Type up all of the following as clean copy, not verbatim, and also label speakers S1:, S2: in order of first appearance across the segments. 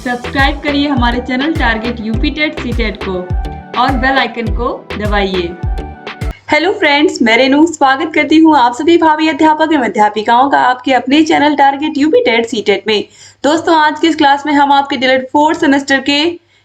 S1: Subscribe करिए हमारे channel target UP TET CTET को और बेल आइकन को दबाइए। हेलो फ्रेंड्स, मैं रेनू स्वागत करती हूँ आप सभी भावी अध्यापक एवं अध्यापिकाओं का आपके अपने channel target UP TET CTET में। दोस्तों, आज की इस क्लास में हम आपके डिलेट 4th सेमेस्टर के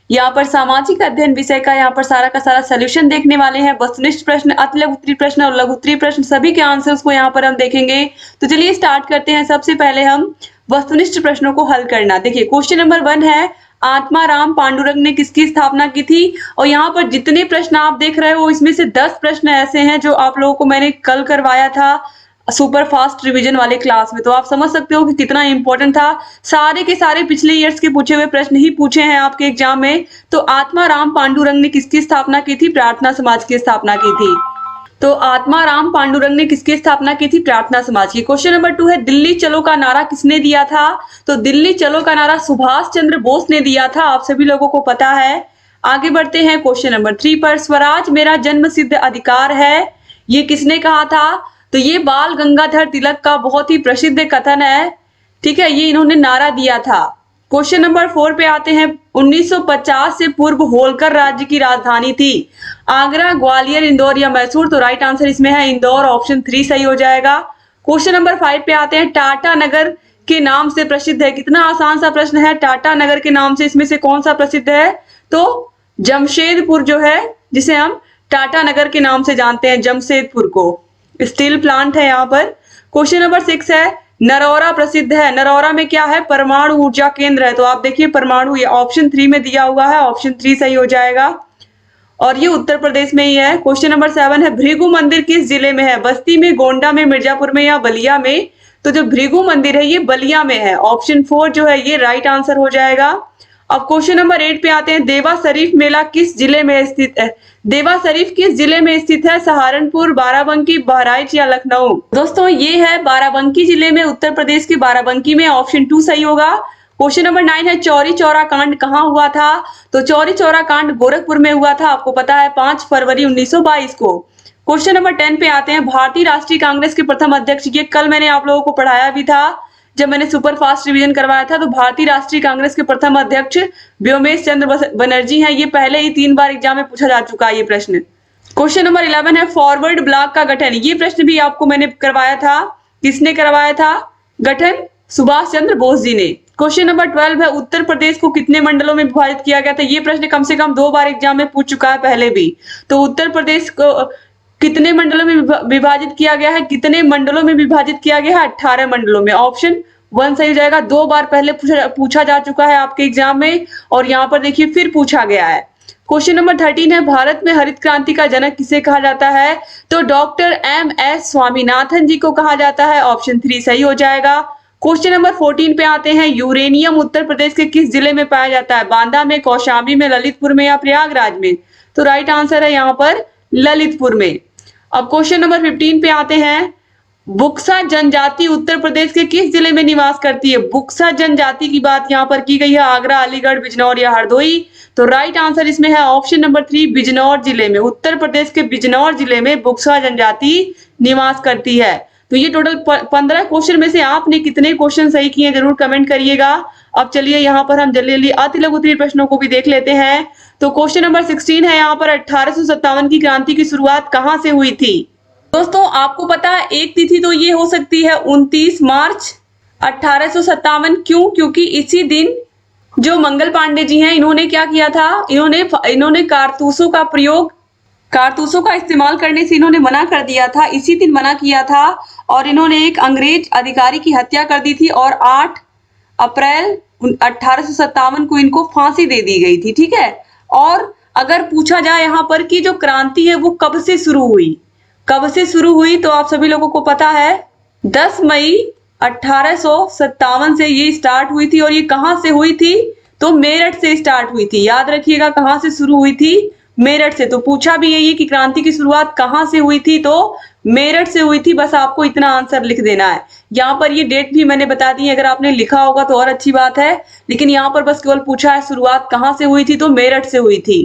S1: यहाँ पर सामाजिक अध्ययन विषय का यहाँ पर सारा का सारा सोल्यूशन देखने वाले हैं। वस्तुनिष्ठ प्रश्न, अति लघु उत्तरीय प्रश्न और लघु उत्तरीय प्रश्न सभी के आंसर्स को यहाँ पर हम देखेंगे। तो चलिए स्टार्ट करते हैं। सबसे पहले हम वस्तुनिष्ठ प्रश्नों को हल करना। देखिए, क्वेश्चन नंबर 1 है, आत्माराम पांडुरंग ने किसकी स्थापना की थी? और यहाँ पर जितने प्रश्न आप देख रहे हो इसमें से 10 प्रश्न ऐसे हैं जो आप लोगों को मैंने कल करवाया था सुपर फास्ट रिवीजन वाले क्लास में। तो आप समझ सकते हो कि कितना इंपॉर्टेंट था। सारे के सारे पिछले ईयर्स के पूछे हुए प्रश्न ही पूछे हैं आपके एग्जाम में। तो आत्माराम पांडुरंग ने किसकी स्थापना की थी? प्रार्थना समाज की स्थापना की थी। तो आत्माराम पांडुरंग ने किसकी स्थापना की थी? प्रार्थना समाज की। क्वेश्चन नंबर 2 है, दिल्ली चलो का नारा किसने दिया था? तो दिल्ली चलो का नारा सुभाष चंद्र बोस ने दिया था, आप सभी लोगों को पता है। आगे बढ़ते हैं क्वेश्चन नंबर 3 पर, स्वराज मेरा जन्म सिद्ध अधिकार है, ये किसने कहा था? तो ये बाल गंगाधर तिलक का बहुत ही प्रसिद्ध कथन है। ठीक है, ये इन्होंने नारा दिया था। क्वेश्चन नंबर 4 पे आते हैं, 1950 से पूर्व होलकर राज्य की राजधानी थी। आगरा, ग्वालियर, इंदौर या मैसूर? तो राइट आंसर इसमें है इंदौर, ऑप्शन 3 सही हो जाएगा। क्वेश्चन नंबर 5 पे आते हैं, टाटा नगर के नाम से प्रसिद्ध है। कितना आसान सा प्रश्न है। टाटा नगर के नाम से इसमें से कौन सा प्रसिद्ध है? तो जमशेदपुर जो है, जिसे हम टाटा नगर के नाम से जानते हैं, जमशेदपुर को। स्टील प्लांट है यहाँ पर। क्वेश्चन नंबर 6 है, नरौरा प्रसिद्ध है। नरौरा में क्या है? परमाणु ऊर्जा केंद्र है। तो आप देखिए परमाणु, ये ऑप्शन 3 में दिया हुआ है, ऑप्शन 3 सही हो जाएगा और ये उत्तर प्रदेश में ही है। क्वेश्चन नंबर 7 है, भृगु मंदिर किस जिले में है? बस्ती में, गोंडा में, मिर्जापुर में या बलिया में? तो जो भृगु मंदिर है ये बलिया में है, ऑप्शन 4 जो है ये राइट आंसर हो जाएगा। अब क्वेश्चन नंबर 8 पे आते हैं, देवा शरीफ मेला किस जिले में स्थित है? देवा शरीफ किस जिले में स्थित है? सहारनपुर, बाराबंकी, बहराइच या लखनऊ? दोस्तों, ये है बाराबंकी जिले में, उत्तर प्रदेश के बाराबंकी में, ऑप्शन 2 सही होगा। क्वेश्चन नंबर 9 है, चौरी चौरा कांड कहाँ हुआ था? तो चौरी चौरा कांड गोरखपुर में हुआ था, आपको पता है, 5 फरवरी 1922 को। क्वेश्चन नंबर 10 पे आते हैं, भारतीय राष्ट्रीय कांग्रेस के प्रथम अध्यक्ष, ये कल मैंने आप लोगों को पढ़ाया भी था जब मैंने सुपर फास्ट रिवीजन करवाया था। तो भारतीय राष्ट्रीय कांग्रेस के प्रथम अध्यक्ष व्योमेश चंद्र बनर्जी हैं। ये पहले ही 3 बार एग्जाम में पूछा जा चुका है ये प्रश्न। क्वेश्चन नंबर 11 है, फॉरवर्ड ब्लॉक का गठन, ये प्रश्न भी आपको मैंने करवाया था। किसने करवाया था गठन? सुभाष चंद्र बोस जी ने। क्वेश्चन नंबर 12 है, उत्तर प्रदेश को कितने मंडलों में विभाजित किया गया था? ये प्रश्न कम से कम 2 बार एग्जाम में पूछ चुका है पहले भी। तो उत्तर प्रदेश को कितने मंडलों में विभाजित किया गया है? कितने मंडलों में विभाजित किया गया है? 18 मंडलों में, ऑप्शन 1 सही हो जाएगा। 2 बार पहले पूछा जा चुका है आपके एग्जाम में और यहाँ पर देखिए फिर पूछा गया है। क्वेश्चन नंबर 13 है, भारत में हरित क्रांति का जनक किसे कहा जाता है? तो डॉक्टर MS स्वामीनाथन जी को कहा जाता है, ऑप्शन 3 सही हो जाएगा। क्वेश्चन नंबर 14 पे आते हैं, यूरेनियम उत्तर प्रदेश के किस जिले में पाया जाता है? बांदा में, कौशाम्बी में, ललितपुर में या प्रयागराज में? तो राइट आंसर है यहाँ पर ललितपुर में। अब क्वेश्चन नंबर 15 पे आते हैं, बुक्सा जनजाति उत्तर प्रदेश के किस जिले में निवास करती है? बुक्सा जनजाति की बात यहाँ पर की गई है, आगरा, अलीगढ़, बिजनौर या हरदोई? तो राइट आंसर इसमें है ऑप्शन नंबर 3, बिजनौर जिले में। उत्तर प्रदेश के बिजनौर जिले में बुक्सा जनजाति निवास करती है। तो ये टोटल 15 क्वेश्चन में से आपने कितने क्वेश्चन सही किए जरूर कमेंट करिएगा। अब चलिए यहाँ पर हम जल्दी जल्दी अति लघु उत्तरीय प्रश्नों को भी देख लेते हैं। तो क्वेश्चन नंबर 16 है, यहाँ पर 1857 की क्रांति की शुरुआत कहाँ से हुई थी? दोस्तों, आपको पता है एक तिथि तो ये हो सकती है 29 मार्च 1857। क्यों? क्योंकि इसी दिन जो मंगल पांडे जी हैं इन्होंने क्या किया था? इन्होंने कारतूसों का इस्तेमाल करने से इन्होंने मना कर दिया था, इसी दिन मना किया था और इन्होंने एक अंग्रेज अधिकारी की हत्या कर दी थी और 8 अप्रैल 1857 को इनको फांसी दे दी गई थी। ठीक है, और अगर पूछा जाए यहाँ पर कि जो क्रांति है वो कब से शुरू हुई, तो आप सभी लोगों को पता है 10 मई 1857 से ये स्टार्ट हुई थी। और ये कहां से हुई थी? तो मेरठ से स्टार्ट हुई थी। याद रखिएगा कहां से शुरू हुई थी? मेरठ से। तो पूछा भी यही है कि क्रांति की शुरुआत कहां से हुई थी? तो मेरठ से हुई थी। बस आपको इतना आंसर लिख देना है। यहाँ पर ये डेट भी मैंने बता दी है, अगर आपने लिखा होगा तो और अच्छी बात है, लेकिन यहाँ पर बस केवल पूछा है शुरुआत कहां से हुई थी, तो मेरठ से हुई थी।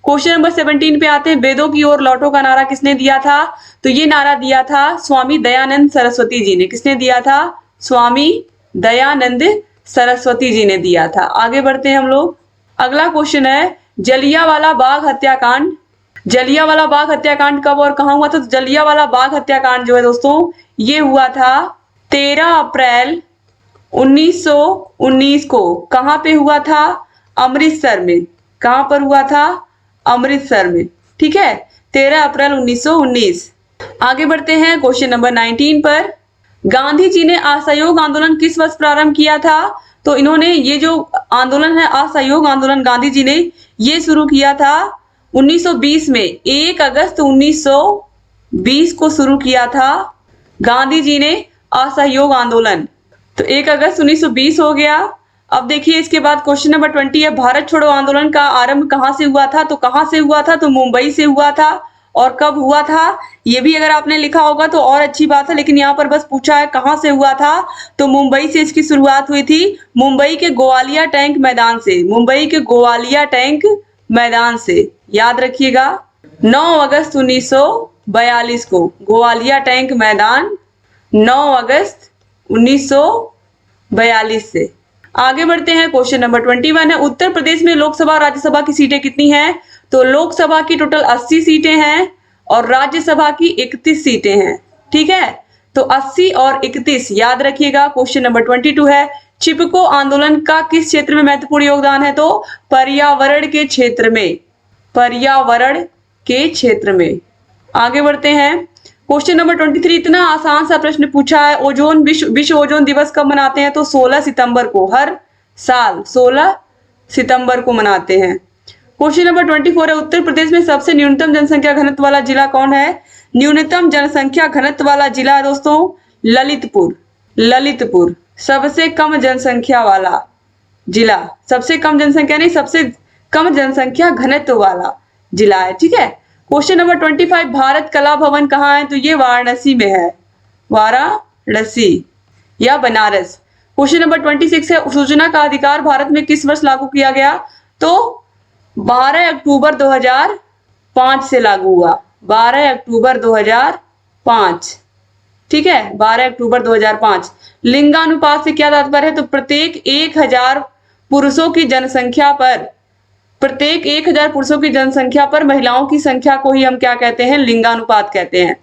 S1: क्वेश्चन नंबर 17 पे आते हैं, वेदों की ओर लौटो का नारा किसने दिया था? तो ये नारा दिया था स्वामी दयानंद सरस्वती जी ने। किसने दिया था? स्वामी दयानंद सरस्वती जी ने दिया था। आगे बढ़ते हैं हम लोग। अगला क्वेश्चन है जलियांवाला बाग हत्याकांड। जलियांवाला बाग हत्याकांड कब और कहां हुआ था? तो जलियांवाला बाग हत्याकांड जो है दोस्तों, ये हुआ था 13 अप्रैल 1919 को। कहां पे हुआ था? अमृतसर में। कहां पर हुआ था? अमृतसर में। ठीक है, 13 अप्रैल 1919। आगे बढ़ते हैं क्वेश्चन नंबर 19 पर। गांधी जी ने असहयोग आंदोलन किस वर्ष प्रारंभ किया था? तो इन्होंने ये जो आंदोलन है असहयोग आंदोलन गांधी जी ने ये शुरू किया था 1920 में। 1 अगस्त 1920 को शुरू किया था गांधी जी ने असहयोग आंदोलन। तो 1 अगस्त 1920 हो गया। अब देखिए इसके बाद क्वेश्चन नंबर 20 है भारत छोड़ो आंदोलन का आरंभ कहां से हुआ था? तो कहां से हुआ था? तो मुंबई से हुआ था। और कब हुआ था ये भी अगर आपने लिखा होगा तो और अच्छी बात है, लेकिन यहाँ पर बस पूछा है कहां से हुआ था, तो मुंबई से इसकी शुरुआत हुई थी। मुंबई के गोवालिया टैंक मैदान से। मुंबई के गोवालिया टैंक मैदान से, याद रखिएगा। 9 अगस्त 1942 को गोवालिया टैंक मैदान, 9 अगस्त 1942 से। आगे बढ़ते हैं क्वेश्चन नंबर 21 है उत्तर प्रदेश में लोकसभा राज्यसभा की सीटें कितनी हैं? तो लोकसभा की टोटल 80 सीटें हैं और राज्यसभा की 31 सीटें हैं। ठीक है, तो 80 और 31 याद रखिएगा। क्वेश्चन नंबर 22 है चिपको आंदोलन का किस क्षेत्र में महत्वपूर्ण योगदान है? तो पर्यावरण के क्षेत्र में। पर्यावरण के क्षेत्र में। आगे बढ़ते हैं क्वेश्चन नंबर 23। इतना आसान सा प्रश्न पूछा है ओजोन विश्व ओजोन दिवस कब मनाते हैं? तो 16 सितंबर को। हर साल 16 सितंबर को मनाते हैं। क्वेश्चन नंबर 24 है उत्तर प्रदेश में सबसे न्यूनतम जनसंख्या घनत्व वाला जिला कौन है? न्यूनतम जनसंख्या घनत्व वाला जिला है दोस्तों ललितपुर। ललितपुर सबसे कम जनसंख्या वाला जिला। सबसे कम जनसंख्या नहीं, सबसे कम जनसंख्या घनत्व वाला जिला है। ठीक है, क्वेश्चन नंबर 25 भारत कला भवन कहाँ है? तो ये वाराणसी में है। वाराणसी या बनारस। क्वेश्चन नंबर 26 है सूचना का अधिकार भारत में किस वर्ष लागू किया गया? तो 12 अक्टूबर 2005 से लागू हुआ। 12 अक्टूबर 2005। ठीक है, 12 अक्टूबर 2005। लिंगानुपात से क्या तात्पर्य है? तो प्रत्येक 1000 पुरुषों की जनसंख्या पर, प्रत्येक 1000 पुरुषों की जनसंख्या पर महिलाओं की संख्या को ही हम क्या कहते हैं? लिंगानुपात कहते हैं।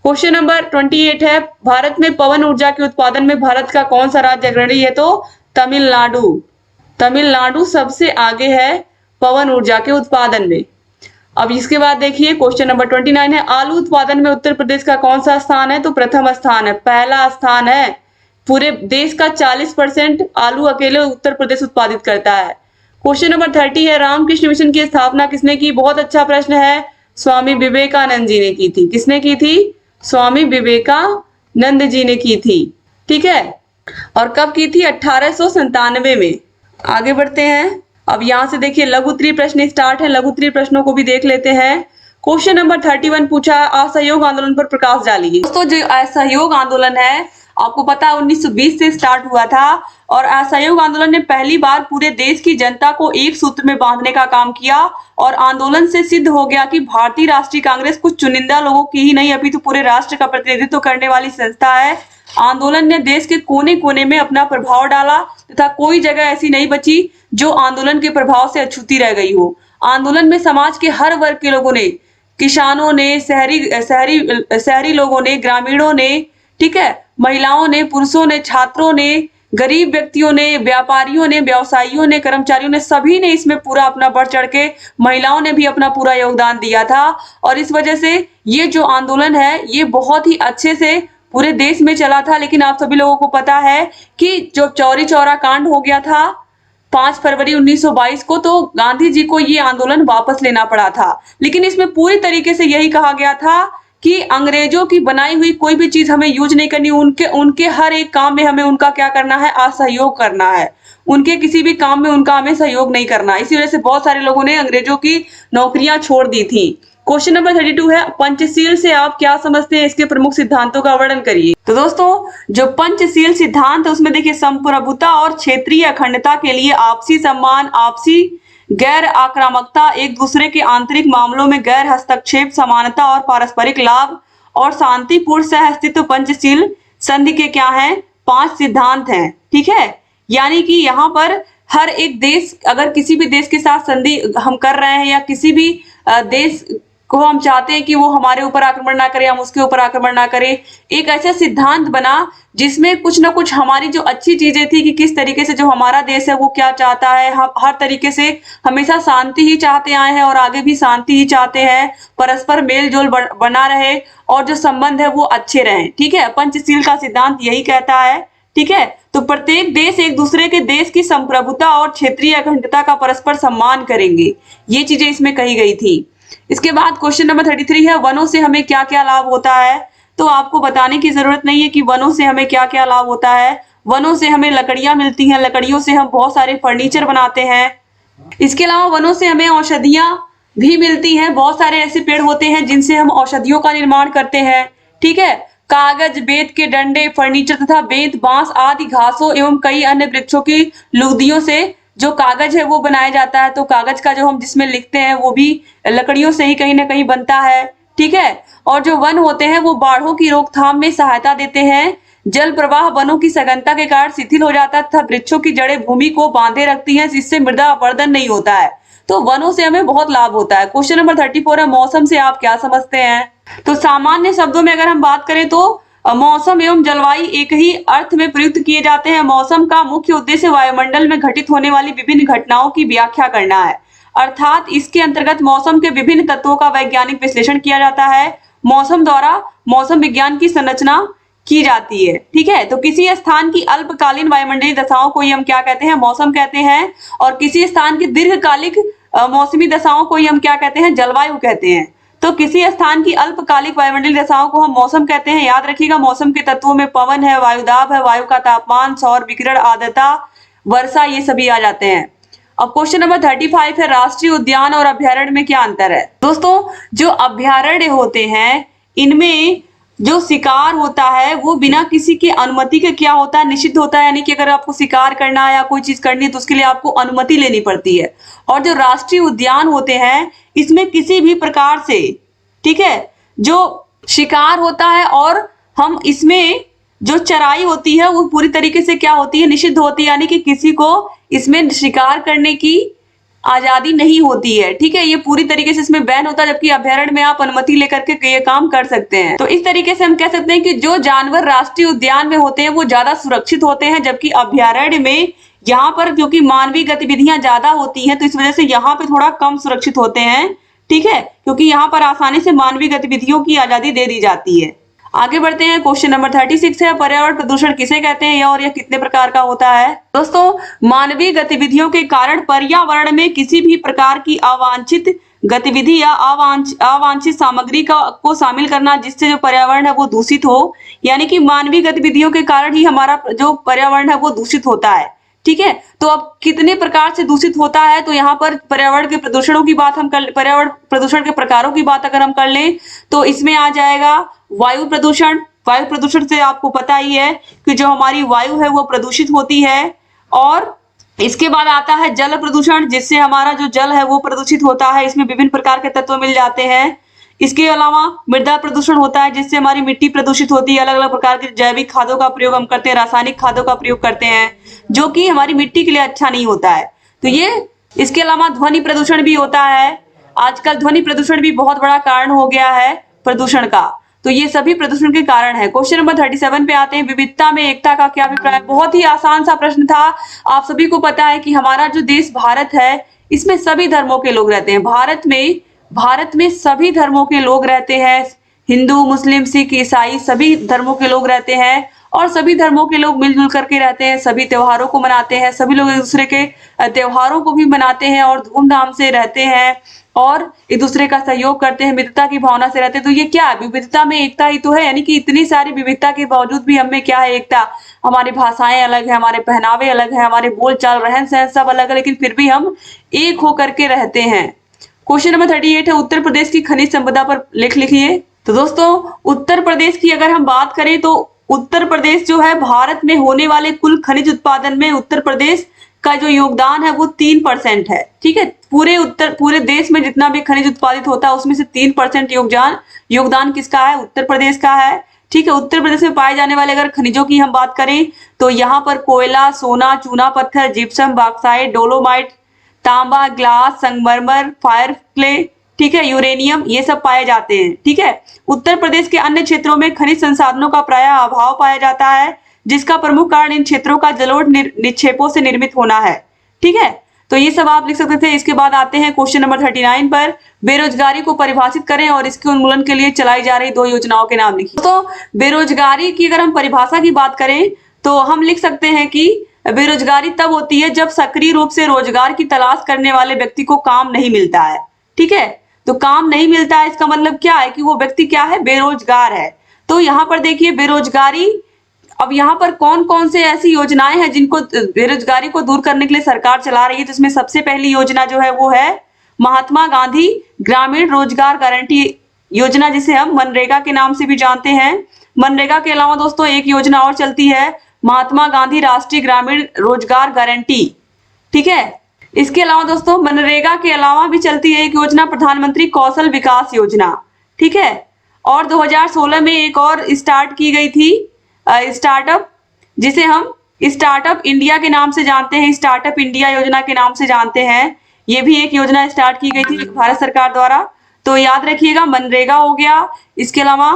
S1: क्वेश्चन नंबर 28 है भारत में पवन ऊर्जा के उत्पादन में भारत का कौन सा राज्य अग्रणी है? तो तमिलनाडु। तमिलनाडु सबसे आगे है पवन ऊर्जा के उत्पादन में। अब इसके बाद देखिए क्वेश्चन नंबर 29 है आलू उत्पादन में उत्तर प्रदेश का कौन सा स्थान है? तो प्रथम स्थान है, पहला स्थान है। पूरे देश का 40% आलू अकेले उत्तर प्रदेश उत्पादित करता है। क्वेश्चन नंबर 30 है रामकृष्ण मिशन की स्थापना किसने की? बहुत अच्छा प्रश्न है, स्वामी विवेकानंद जी ने की थी। किसने की थी? स्वामी विवेकानंद जी ने की थी। ठीक है, और कब की थी? 1897 में। आगे बढ़ते हैं। अब यहां से देखिए लघु उत्तरीय प्रश्न स्टार्ट है। लघु उत्तरीय प्रश्नों को भी देख लेते हैं। क्वेश्चन नंबर 31 पूछा असहयोग आंदोलन पर प्रकाश डालिए। दोस्तों जो असहयोग आंदोलन है आपको पता है 1920 से स्टार्ट हुआ था और असहयोग आंदोलन ने पहली बार पूरे देश की जनता को एक सूत्र में बांधने का काम किया और आंदोलन से सिद्ध हो गया कि भारतीय राष्ट्रीय कांग्रेस कुछ चुनिंदा लोगों की ही नहीं अपितु पूरे राष्ट्र का प्रतिनिधित्व करने वाली संस्था है। आंदोलन ने देश के कोने कोने में अपना प्रभाव डाला तथा कोई जगह ऐसी नहीं बची जो आंदोलन के प्रभाव से अछूती रह गई हो। आंदोलन में समाज के हर वर्ग के लोगों ने, किसानों ने, शहरी लोगों ने, ग्रामीणों ने, ठीक है, महिलाओं ने, पुरुषों ने, छात्रों ने, गरीब व्यक्तियों ने, व्यापारियों ने, व्यवसायियों ने, कर्मचारियों ने, सभी ने इसमें पूरा अपना बढ़ चढ़ के, महिलाओं ने भी अपना पूरा योगदान दिया था। और इस वजह से ये जो आंदोलन है ये बहुत ही अच्छे से पूरे देश में चला था। लेकिन आप सभी लोगों को पता है कि जो चौरी चौरा कांड हो गया था 5 फरवरी 1922 को, तो गांधी जी को ये आंदोलन वापस लेना पड़ा था। लेकिन इसमें पूरी तरीके से यही कहा गया था कि अंग्रेजों की बनाई हुई कोई भी चीज हमें यूज नहीं करनी, उनके हर एक काम में हमें उनका क्या करना है? असहयोग करना है। उनके किसी भी काम में उनका हमें सहयोग नहीं करना। इसी वजह से बहुत सारे लोगों ने अंग्रेजों की नौकरियां छोड़ दी थी। क्वेश्चन नंबर 32 है पंचशील से आप क्या समझते हैं? इसके प्रमुख सिद्धांतों का वर्णन करिए। तो दोस्तों जो पंचशील सिद्धांत है उसमें देखिए संप्रभुता और क्षेत्रीय अखंडता के लिए आपसी सम्मान, आपसी गैर आक्रामकता, एक दूसरे के आंतरिक मामलों में गैर हस्तक्षेप, समानता और पारस्परिक लाभ और शांतिपूर्ण सह अस्तित्व पंचशील संधि के क्या हैं? 5 सिद्धांत हैं। ठीक है, यानी कि यहाँ पर हर एक देश, अगर किसी भी देश के साथ संधि हम कर रहे हैं या किसी भी देश को हम चाहते हैं कि वो हमारे ऊपर आक्रमण ना करे, हम उसके ऊपर आक्रमण ना करें, एक ऐसा सिद्धांत बना जिसमें कुछ ना कुछ हमारी जो अच्छी चीजें थी कि किस तरीके से जो हमारा देश है वो क्या चाहता है, हम हर तरीके से हमेशा शांति ही चाहते आए हैं और आगे भी शांति ही चाहते हैं, परस्पर मेल जोल बना रहे और जो संबंध है वो अच्छे रहें। ठीक है, पंचशील का सिद्धांत यही कहता है। ठीक है, तो प्रत्येक देश एक दूसरे के देश की संप्रभुता और क्षेत्रीय अखंडता का परस्पर सम्मान करेंगे, ये चीजें इसमें कही गई थी। इसके बाद क्वेश्चन नंबर 33 है, वनों से हमें क्या क्या लाभ होता है। तो आपको बताने की जरूरत नहीं है कि वनों से हमें क्या क्या लाभ होता है। वनों से हमें लकड़ियां मिलती हैं, लकड़ियों से हम बहुत सारे फर्नीचर बनाते हैं। इसके अलावा वनों से हमें औषधियां भी मिलती हैं, बहुत सारे ऐसे पेड़ होते हैं जिनसे हम औषधियों का निर्माण करते हैं। ठीक है, कागज, बेत के डंडे, फर्नीचर तथा बेंत, बांस आदि घासों एवं कई अन्य वृक्षों की लुगदियों से जो कागज है वो बनाया जाता है। तो कागज का जो हम जिसमें लिखते हैं वो भी लकड़ियों से ही कहीं ना कहीं बनता है। ठीक है, और जो वन होते हैं वो बाढ़ों की रोकथाम में सहायता देते हैं। जल प्रवाह वनों की सघनता के कारण शिथिल हो जाता है तथा वृक्षों की जड़ें भूमि को बांधे रखती हैं, जिससे मृदा अपरदन नहीं होता है। तो वनों से हमें बहुत लाभ होता है। क्वेश्चन नंबर 34 है, मौसम से आप क्या समझते हैं। तो सामान्य शब्दों में अगर हम बात करें तो मौसम एवं जलवायु एक ही अर्थ में प्रयुक्त किए जाते हैं। मौसम का मुख्य उद्देश्य वायुमंडल में घटित होने वाली विभिन्न घटनाओं की व्याख्या करना है, अर्थात इसके अंतर्गत मौसम के विभिन्न तत्वों का वैज्ञानिक विश्लेषण किया जाता है। मौसम द्वारा मौसम विज्ञान की संरचना की जाती है। ठीक है, तो किसी स्थान की अल्पकालीन वायुमंडलीय दशाओं को ही हम क्या कहते हैं, मौसम कहते हैं, और किसी स्थान की दीर्घकालिक मौसमी दशाओं को ही हम क्या कहते हैं, जलवायु कहते हैं। तो किसी स्थान की अल्पकालिक वायुमंडलीय दशाओं को हम मौसम कहते हैं। याद रखिएगा, मौसम के तत्वों में पवन है, वायुदाब है, वायु का तापमान, सौर विकिरण, आर्द्रता, वर्षा, ये सभी आ जाते हैं। अब क्वेश्चन नंबर 35 है, राष्ट्रीय उद्यान और अभ्यारण्य में क्या अंतर है। दोस्तों, जो अभ्यारण्य होते हैं इनमें जो शिकार होता है वो बिना किसी की अनुमति के क्या होता है, निषिद्ध होता है। यानी कि अगर आपको शिकार करना है या कोई चीज करनी है तो उसके लिए आपको अनुमति लेनी पड़ती है। और जो राष्ट्रीय उद्यान होते हैं इसमें किसी भी प्रकार से, ठीक है, जो शिकार होता है और हम इसमें जो चराई होती है वो पूरी तरीके से क्या होती है, निषिद्ध होती है। यानी कि किसी को इसमें शिकार करने की आजादी नहीं होती है। ठीक है, ये पूरी तरीके से इसमें बैन होता है, जबकि अभ्यारण्य में आप अनुमति लेकर के ये काम कर सकते हैं। तो इस तरीके से हम कह सकते हैं कि जो जानवर राष्ट्रीय उद्यान में होते हैं वो ज्यादा सुरक्षित होते हैं, जबकि अभ्यारण्य में यहाँ पर क्योंकि मानवीय गतिविधियां ज्यादा होती हैं तो इस वजह से यहाँ पे थोड़ा कम सुरक्षित होते हैं। ठीक है, क्योंकि यहाँ पर आसानी से मानवीय गतिविधियों की आजादी दे दी जाती है। आगे बढ़ते हैं, क्वेश्चन नंबर 36 है, पर्यावरण प्रदूषण किसे कहते हैं और यह कितने प्रकार का होता है। दोस्तों, मानवीय गतिविधियों के कारण पर्यावरण में किसी भी प्रकार की अवांछित गतिविधि या अवांछित सामग्री को शामिल करना जिससे जो पर्यावरण है वो दूषित हो। यानी कि मानवीय गतिविधियों के कारण ही हमारा जो पर्यावरण है वो दूषित होता है। ठीक है, तो अब कितने प्रकार से दूषित होता है, तो यहाँ पर पर्यावरण के प्रदूषणों की बात हम कर, पर्यावरण प्रदूषण के प्रकारों की बात अगर हम कर लें तो इसमें आ जाएगा वायु प्रदूषण। वायु प्रदूषण से आपको पता ही है कि जो हमारी वायु है वो प्रदूषित होती है। और इसके बाद आता है जल प्रदूषण, जिससे हमारा जो जल है वो प्रदूषित होता है, इसमें विभिन्न प्रकार के तत्व मिल जाते हैं। इसके अलावा मृदा प्रदूषण होता है, जिससे हमारी मिट्टी प्रदूषित होती है। अलग अलग प्रकार के जैविक खादों का प्रयोग हम करते हैं, रासायनिक खादों का प्रयोग करते हैं, जो कि हमारी मिट्टी के लिए अच्छा नहीं होता है। तो ये, इसके अलावा ध्वनि प्रदूषण भी होता है। आजकल ध्वनि प्रदूषण भी बहुत बड़ा कारण हो गया है प्रदूषण का। तो ये सभी प्रदूषण के कारण है। क्वेश्चन नंबर 37 पे आते हैं, विविधता में एकता का क्या अभिप्राय। बहुत ही आसान सा प्रश्न था। आप सभी को पता है कि हमारा जो देश भारत है इसमें सभी धर्मों के लोग रहते हैं। भारत में सभी धर्मों के लोग रहते हैं। हिंदू, मुस्लिम, सिख, ईसाई सभी धर्मों के लोग रहते हैं और सभी धर्मों के लोग मिलजुल करके रहते हैं। सभी त्योहारों को मनाते हैं, सभी लोग एक दूसरे के त्योहारों को भी मनाते हैं और धूमधाम से रहते हैं और एक दूसरे का सहयोग करते हैं, मित्रता की भावना से रहते हैं। तो ये क्या है, विविधता में एकता ही तो है। यानी कि इतनी सारी विविधता के बावजूद भी हमें क्या है, एकता। हमारी भाषाएं अलग है, हमारे पहनावे अलग है, हमारे बोल चाल रहन सहन सब अलग है, लेकिन फिर भी हम एक होकर के रहते हैं। क्वेश्चन नंबर 38 है, उत्तर प्रदेश की खनिज संपदा पर लेख लिखिए। तो दोस्तों, उत्तर प्रदेश की अगर हम बात करें तो उत्तर प्रदेश जो है भारत में होने वाले कुल खनिज उत्पादन में उत्तर प्रदेश का जो योगदान है वो 3% है। ठीक है, पूरे देश में जितना भी खनिज उत्पादित होता है उसमें से 3% योगदान किसका है, उत्तर प्रदेश का है। ठीक है। उत्तर प्रदेश में पाए जाने वाले अगर खनिजों की हम बात करें तो यहाँ पर कोयला, सोना, चूना पत्थर, जिप्सम, बॉक्साइट, डोलोमाइट, तांबा, ग्लास, संगमरमर, फायर क्ले, ठीक है, यूरेनियम, ये सब पाए जाते हैं। ठीक है। उत्तर प्रदेश के अन्य क्षेत्रों में खनिज संसाधनों का प्रायः अभाव पाया जाता है, जिसका प्रमुख कारण इन क्षेत्रों का जलोढ़ निक्षेपों से निर्मित होना है। ठीक है। तो ये सब आप लिख सकते थे। इसके बाद आते हैं क्वेश्चन नंबर 39 पर, बेरोजगारी को परिभाषित करें और इसके उन्मूलन के लिए चलाई जा रही 2 योजनाओं के नाम लिखिए। तो बेरोजगारी की अगर हम परिभाषा की बात करें तो हम लिख सकते हैं कि बेरोजगारी तब होती है जब सक्रिय रूप से रोजगार की तलाश करने वाले व्यक्ति को काम नहीं मिलता है। ठीक है। तो काम नहीं मिलता है, इसका मतलब क्या है कि वो व्यक्ति क्या है, बेरोजगार है। तो यहाँ पर देखिए बेरोजगारी, अब यहाँ पर कौन कौन से ऐसी योजनाएं हैं जिनको बेरोजगारी को दूर करने के लिए सरकार चला रही है। तो इसमें सबसे पहली योजना जो है वो है महात्मा गांधी ग्रामीण रोजगार गारंटी योजना, जिसे हम मनरेगा के नाम से भी जानते हैं। मनरेगा के अलावा दोस्तों एक योजना और चलती है, महात्मा गांधी राष्ट्रीय ग्रामीण रोजगार गारंटी। ठीक है। इसके अलावा दोस्तों मनरेगा के अलावा भी चलती है एक योजना, प्रधानमंत्री कौशल विकास योजना। ठीक है। और 2016 में एक और स्टार्ट की गई थी स्टार्टअप, जिसे हम स्टार्टअप इंडिया के नाम से जानते हैं, स्टार्टअप इंडिया योजना के नाम से जानते हैं। ये भी एक योजना स्टार्ट की गई थी भारत सरकार द्वारा। तो याद रखिएगा, मनरेगा हो गया, इसके अलावा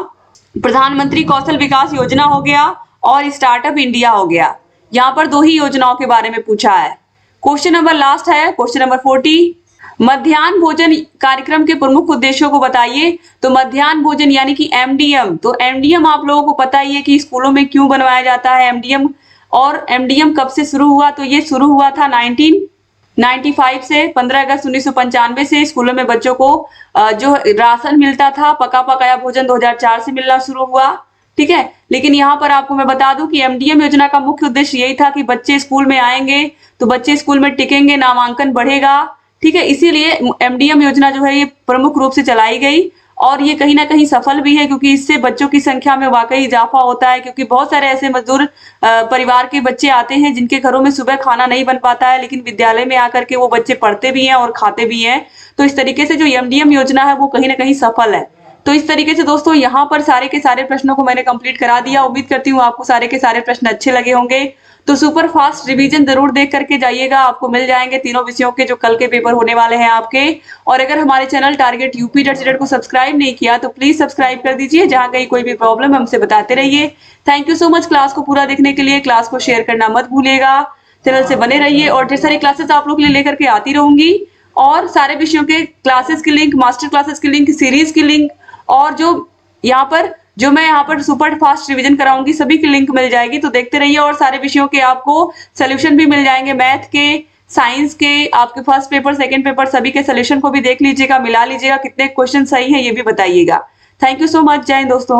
S1: प्रधानमंत्री कौशल विकास योजना हो गया और स्टार्टअप इंडिया हो गया। यहाँ पर 2 ही योजनाओं के बारे में पूछा है। क्वेश्चन नंबर लास्ट है, क्वेश्चन नंबर 40, मध्याह्न भोजन कार्यक्रम के प्रमुख उद्देश्यों को बताइए। तो मध्याह्न भोजन यानी कि एमडीएम, तो एमडीएम आप लोगों को पता ही है कि स्कूलों में क्यों बनवाया जाता है एमडीएम, और एमडीएम कब से शुरू हुआ। तो ये शुरू हुआ था 1995 से, 15 अगस्त 1995 से स्कूलों में बच्चों को जो राशन मिलता था, पका पकाया भोजन 2004 से मिलना शुरू हुआ। ठीक है। लेकिन यहाँ पर आपको मैं बता दूं कि एमडीएम योजना का मुख्य उद्देश्य यही था कि बच्चे स्कूल में आएंगे तो बच्चे स्कूल में टिकेंगे, नामांकन बढ़ेगा। ठीक है। इसीलिए एमडीएम योजना जो है ये प्रमुख रूप से चलाई गई और ये कहीं ना कहीं सफल भी है, क्योंकि इससे बच्चों की संख्या में वाकई इजाफा होता है। क्योंकि बहुत सारे ऐसे मजदूर परिवार के बच्चे आते हैं जिनके घरों में सुबह खाना नहीं बन पाता है, लेकिन विद्यालय में आकर के वो बच्चे पढ़ते भी हैं और खाते भी हैं। तो इस तरीके से जो एमडीएम योजना है वो कहीं ना कहीं सफल है। तो इस तरीके से दोस्तों यहाँ पर सारे के सारे प्रश्नों को मैंने कंप्लीट करा दिया। उम्मीद करती हूँ आपको सारे के सारे प्रश्न अच्छे लगे होंगे। तो सुपर फास्ट रिवीजन जरूर देख करके जाइएगा, आपको मिल जाएंगे तीनों विषयों के जो कल के पेपर होने वाले हैं आपके। और अगर हमारे चैनल टारगेट यूपी.सीटेट को सब्सक्राइब नहीं किया तो प्लीज सब्सक्राइब कर दीजिए। जहां कहीं कोई भी प्रॉब्लम हमसे बताते रहिए। Thank you so much class को पूरा देखने के लिए। क्लास को शेयर करना मत भूलिएगा, चैनल से बने रहिए और ढेर सारी क्लासेस आप लोग के लिए लेकर के आती रहूंगी। और सारे विषयों के क्लासेस की लिंक, मास्टर क्लासेस की लिंक, सीरीज की लिंक और जो यहाँ पर जो मैं यहाँ पर सुपर फास्ट रिवीजन कराऊंगी सभी की लिंक मिल जाएगी। तो देखते रहिए और सारे विषयों के आपको सोल्यूशन भी मिल जाएंगे, मैथ के, साइंस के, आपके फर्स्ट पेपर, सेकंड पेपर, सभी के सोल्यूशन को भी देख लीजिएगा, मिला लीजिएगा, कितने क्वेश्चन सही है ये भी बताइएगा। Thank you so much. जय हिंद दोस्तों।